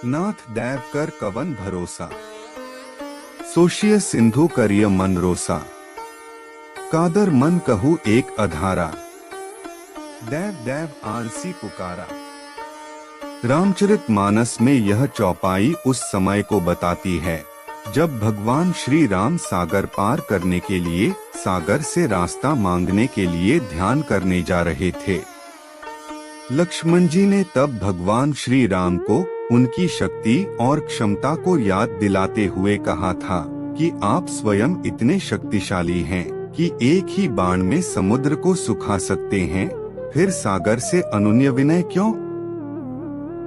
नाथ दैव कर कवन भरोसा, सोशिय सिंधु करिय मन रोसा, कादर मन कहू एक अधारा, दैव दैव आलसी पुकारा। रामचरितमानस में यह चौपाई उस समय को बताती है जब भगवान श्री राम सागर पार करने के लिए सागर से रास्ता मांगने के लिए ध्यान करने जा रहे थे। लक्ष्मण जी ने तब भगवान श्री राम को उनकी शक्ति और क्षमता को याद दिलाते हुए कहा था कि आप स्वयं इतने शक्तिशाली हैं कि एक ही बाण में समुद्र को सुखा सकते हैं, फिर सागर से अनुनय विनय क्यों?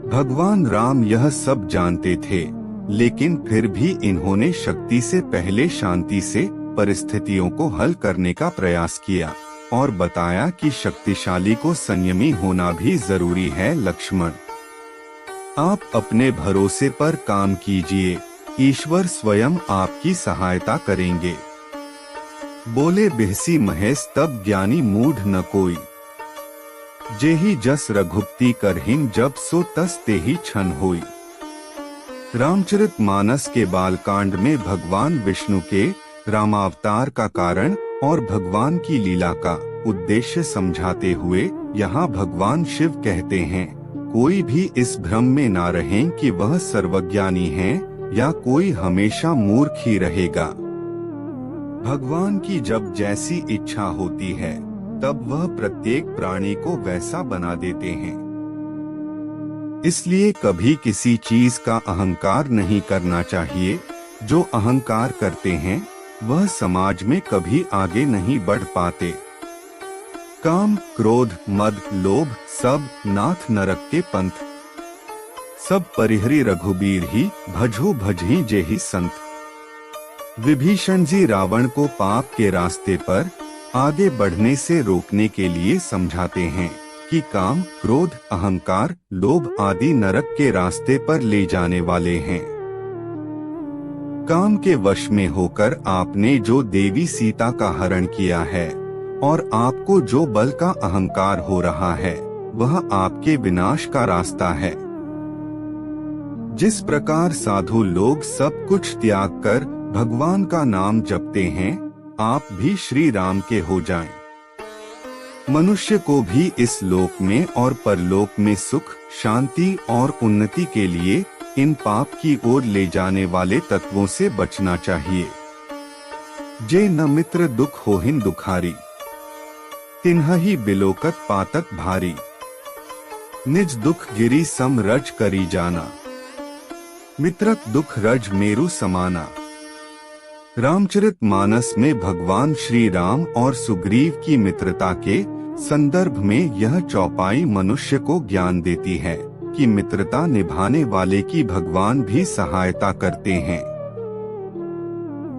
भगवान राम यह सब जानते थे, लेकिन फिर भी इन्होंने शक्ति से पहले शांति से परिस्थितियों को हल करने का प्रयास किया और बताया कि शक्तिशाली को संयमी होना भी जरूरी है। लक्ष्मण, आप अपने भरोसे पर काम कीजिए, ईश्वर स्वयं आपकी सहायता करेंगे। बोले बिहसी महेश तब ज्ञानी मूढ़ न कोई, जेहि जस रघुपति करहिन जब सो तस तेहि छन होई। रामचरितमानस के बालकांड में भगवान विष्णु के रामावतार का कारण और भगवान की लीला का उद्देश्य समझाते हुए यहाँ भगवान शिव कहते हैं, कोई भी इस भ्रम में ना रहें कि वह सर्वज्ञानी हैं या कोई हमेशा मूर्ख ही रहेगा। भगवान की जब जैसी इच्छा होती है तब वह प्रत्येक प्राणी को वैसा बना देते हैं। इसलिए कभी किसी चीज का अहंकार नहीं करना चाहिए। जो अहंकार करते हैं वह समाज में कभी आगे नहीं बढ़ पाते। काम, क्रोध, मद, लोभ सब नाथ नरक के पंथ, सब परिहरी रघुबीर ही भजहु भजहि जेहि संत। विभीषण जी रावण को पाप के रास्ते पर आगे बढ़ने से रोकने के लिए समझाते हैं कि काम, क्रोध, अहंकार, लोभ आदि नरक के रास्ते पर ले जाने वाले हैं। काम के वश में होकर आपने जो देवी सीता का हरण किया है और आपको जो बल का अहंकार हो रहा है वह आपके विनाश का रास्ता है। जिस प्रकार साधु लोग सब कुछ त्याग कर भगवान का नाम जपते हैं, आप भी श्री राम के हो जाएं। मनुष्य को भी इस लोक में और परलोक में सुख, शांति और उन्नति के लिए इन पाप की ओर ले जाने वाले तत्वों से बचना चाहिए। जे न मित्र दुख होहिन दुखारी, तिन्हहि बिलोकत पातक भारी। निज दुख गिरी सम रज करी जाना, मित्रक दुख रज मेरु समाना। रामचरितमानस में भगवान श्री राम और सुग्रीव की मित्रता के संदर्भ में यह चौपाई मनुष्य को ज्ञान देती है कि मित्रता निभाने वाले की भगवान भी सहायता करते हैं।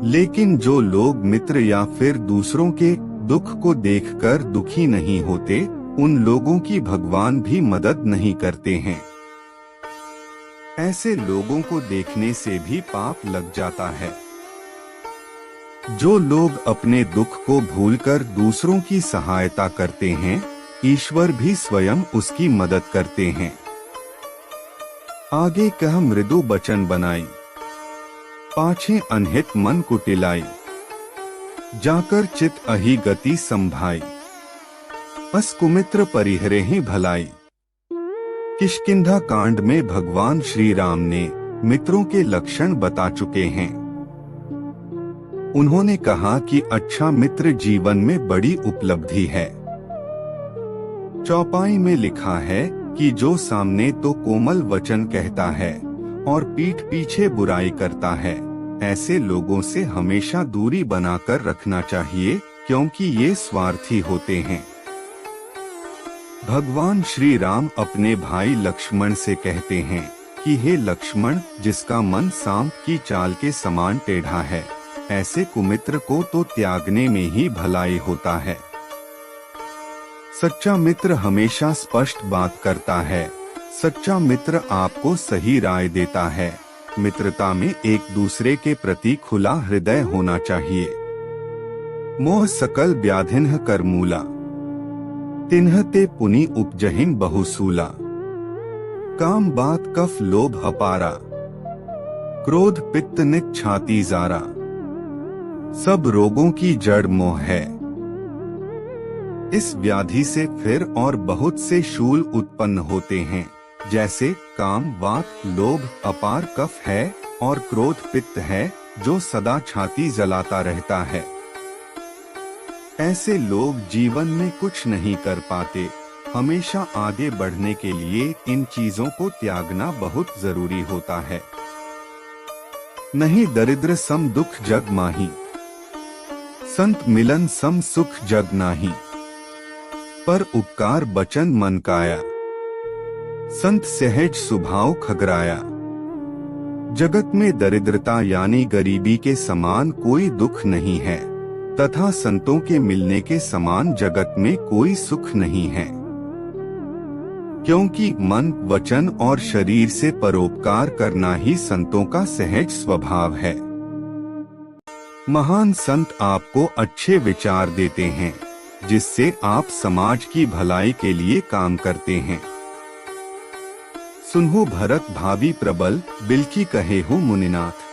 लेकिन जो लोग मित्र या फिर दूसरों के दुख को देखकर दुखी नहीं होते, उन लोगों की भगवान भी मदद नहीं करते हैं। ऐसे लोगों को देखने से भी पाप लग जाता है। जो लोग अपने दुख को भूलकर दूसरों की सहायता करते हैं, ईश्वर भी स्वयं उसकी मदद करते हैं। आगे कह मृदु बचन बनाई, पाछे अनहित मन कुटिलाई। जाकर चित अहि गति संभाई, अस कुमित्र परिहरे ही भलाई। किष्किंधा कांड में भगवान श्री राम ने मित्रों के लक्षण बता चुके हैं। उन्होंने कहा कि अच्छा मित्र जीवन में बड़ी उपलब्धि है। चौपाई में लिखा है कि जो सामने तो कोमल वचन कहता है और पीठ पीछे बुराई करता है, ऐसे लोगों से हमेशा दूरी बनाकर रखना चाहिए, क्योंकि ये स्वार्थी होते हैं। भगवान श्री राम अपने भाई लक्ष्मण से कहते हैं कि हे लक्ष्मण, जिसका मन सांप की चाल के समान टेढ़ा है, ऐसे कुमित्र को तो त्यागने में ही भलाई होता है। सच्चा मित्र हमेशा स्पष्ट बात करता है। सच्चा मित्र आपको सही राय देता है। मित्रता में एक दूसरे के प्रति खुला हृदय होना चाहिए। मोह सकल व्याधिन्ह कर मूला, तिन्ह ते पुनि उपजहिन बहुसूला। काम बात कफ लोभ अपारा, क्रोध पित्त निक छाती जारा, सब रोगों की जड़ मोह है। इस व्याधि से फिर और बहुत से शूल उत्पन्न होते हैं, जैसे काम वात लोभ अपार कफ है और क्रोध पित्त है जो सदा छाती जलाता रहता है। ऐसे लोग जीवन में कुछ नहीं कर पाते। हमेशा आगे बढ़ने के लिए इन चीजों को त्यागना बहुत जरूरी होता है। नहीं दरिद्र सम दुख जग माही, संत मिलन सम सुख जग नाही, पर उपकार बचन मन काया, संत सहज स्वभाव खगराया। जगत में दरिद्रता यानी गरीबी के समान कोई दुख नहीं है, तथा संतों के मिलने के समान जगत में कोई सुख नहीं है, क्योंकि मन वचन और शरीर से परोपकार करना ही संतों का सहज स्वभाव है। महान संत आपको अच्छे विचार देते हैं, जिससे आप समाज की भलाई के लिए काम करते हैं। सुनहो भरत भावी प्रबल, बिल्की कहे हो मुनिनाथ,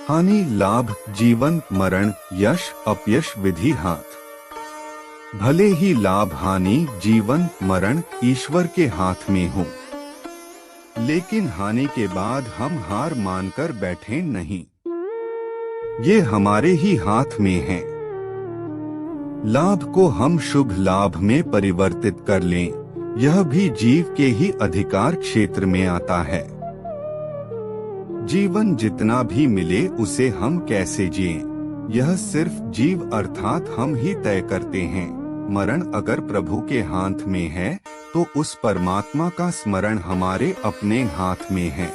हानि लाभ जीवन मरण यश अपयश विधि हाथ। भले ही लाभ हानि जीवन मरण ईश्वर के हाथ में हो, लेकिन हानि के बाद हम हार मानकर बैठे नहीं, ये हमारे ही हाथ में है। लाभ को हम शुभ लाभ में परिवर्तित कर लें, यह भी जीव के ही अधिकार क्षेत्र में आता है। जीवन जितना भी मिले उसे हम कैसे जिएं, यह सिर्फ जीव अर्थात हम ही तय करते हैं। मरण अगर प्रभु के हाथ में है तो उस परमात्मा का स्मरण हमारे अपने हाथ में है।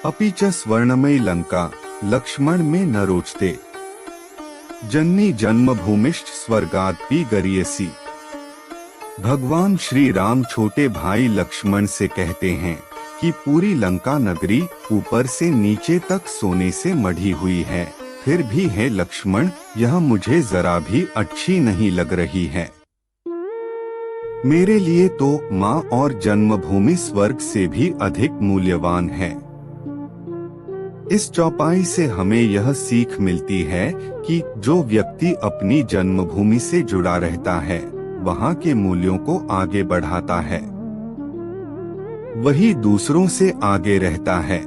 अपि च स्वर्णमयी लंका लक्ष्मण में न रोचते, जननी जन्मभूमिष्ठ स्वर्गादपि गरियसी। भगवान श्री राम छोटे भाई लक्ष्मण से कहते हैं कि पूरी लंका नगरी ऊपर से नीचे तक सोने से मढ़ी हुई है, फिर भी है लक्ष्मण, यह मुझे जरा भी अच्छी नहीं लग रही है। मेरे लिए तो माँ और जन्मभूमि स्वर्ग से भी अधिक मूल्यवान है। इस चौपाई से हमें यह सीख मिलती है कि जो व्यक्ति अपनी जन्मभूमि से जुड़ा रहता है, वहाँ के मूल्यों को आगे बढ़ाता है, वही दूसरों से आगे रहता है।